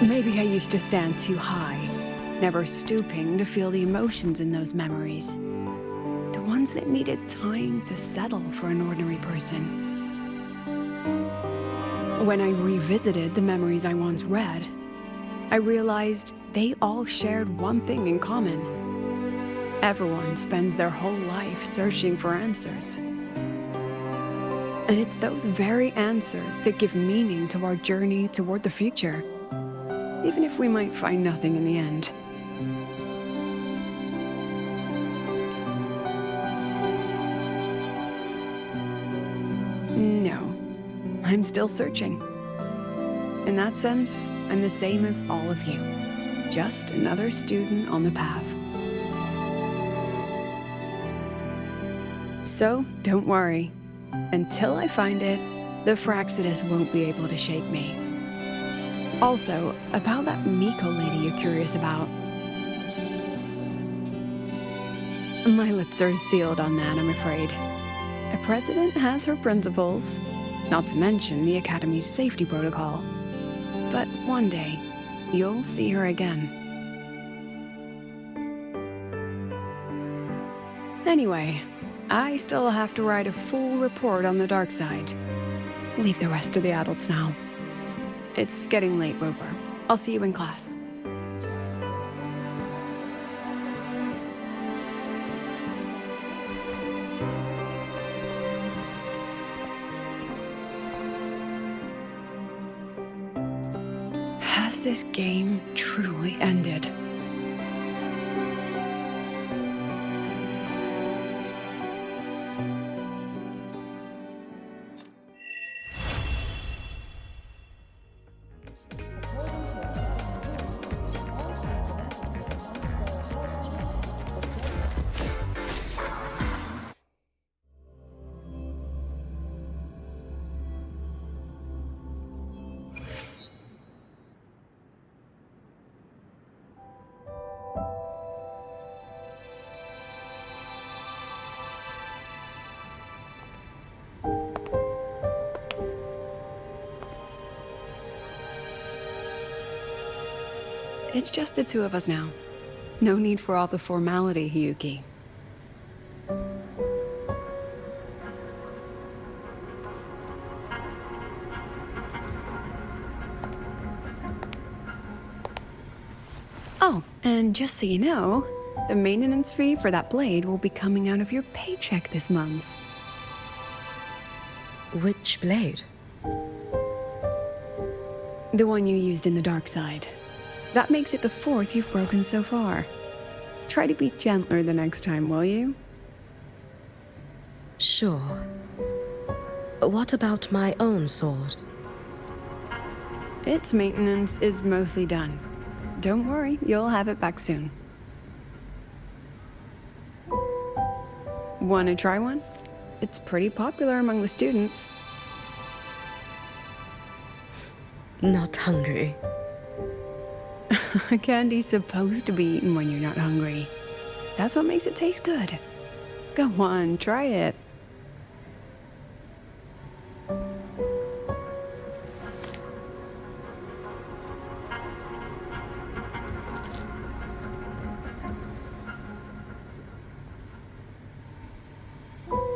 Maybe I used to stand too high, never stooping to feel the emotions in those memories. The ones that needed time to settle for an ordinary person. When I revisited the memories I once read, I realized they all shared one thing in common. Everyone spends their whole life searching for answers. And it's those very answers that give meaning to our journey toward the future, even if we might find nothing in the end. No, I'm still searching. In that sense, I'm the same as all of you, just another student on the path. So, don't worry. Until I find it, the Fraxidus won't be able to shake me. Also, about that Miko lady you're curious about. My lips are sealed on that, I'm afraid. A president has her principles, not to mention the Academy's safety protocol. But one day, you'll see her again. Anyway, I still have to write a full report on the dark side. Leave the rest to the adults now. It's getting late, Rover. I'll see you in class. Has this game truly ended? It's just the two of us now. No need for all the formality, Hiyuki. Oh, and just so you know, the maintenance fee for that blade will be coming out of your paycheck this month. Which blade? The one you used in the dark side. That makes it the 4th you've broken so far. Try to be gentler the next time, will you? Sure. What about my own sword? Its maintenance is mostly done. Don't worry, you'll have it back soon. Wanna try one? It's pretty popular among the students. Not hungry. Candy's supposed to be eaten when you're not hungry. That's what makes it taste good. Go on, try it.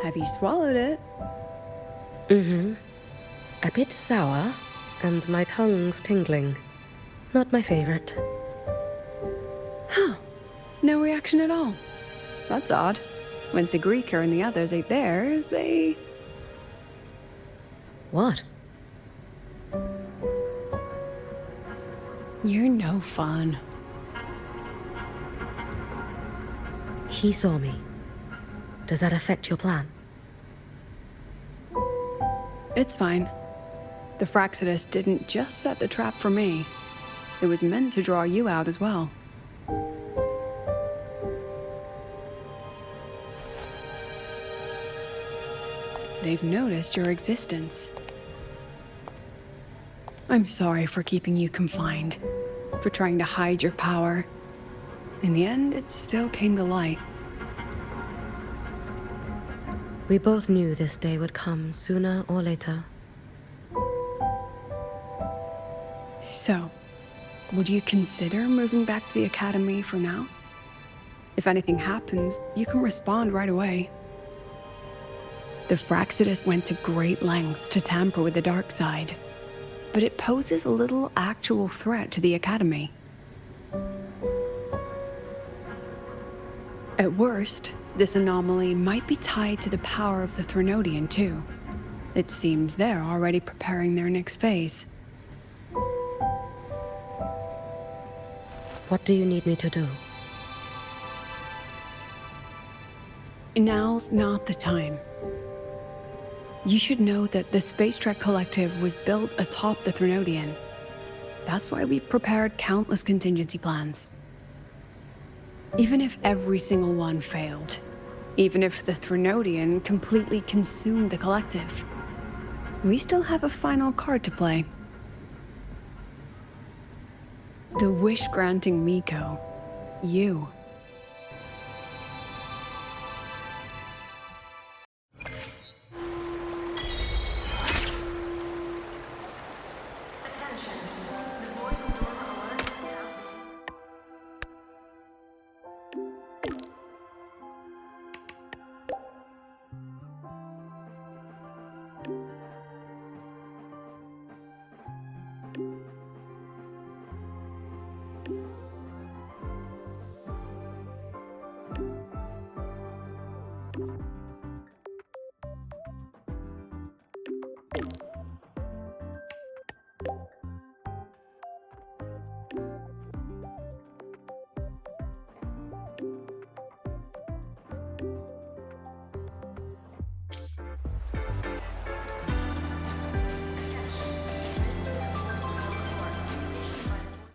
Have you swallowed it? Mm-hmm. A bit sour, and my tongue's tingling. Not my favorite. Huh. No reaction at all. That's odd. When Segue and the others ate theirs, they... What? You're no fun. He saw me. Does that affect your plan? It's fine. The Fraxidus didn't just set the trap for me. It was meant to draw you out as well. They've noticed your existence. I'm sorry for keeping you confined, for trying to hide your power. In the end, it still came to light. We both knew this day would come sooner or later. So, would you consider moving back to the Academy for now? If anything happens, you can respond right away. The Fraxidus went to great lengths to tamper with the dark side. but it poses little actual threat to the Academy. At worst, this anomaly might be tied to the power of the Threnodian too. It seems they're already preparing their next phase. What do you need me to do? Now's not the time. You should know that the Space Trek Collective was built atop the Threnodian. That's why we've prepared countless contingency plans. Even if every single one failed, even if the Threnodian completely consumed the Collective, we still have a final card to play. The wish-granting Miko. You.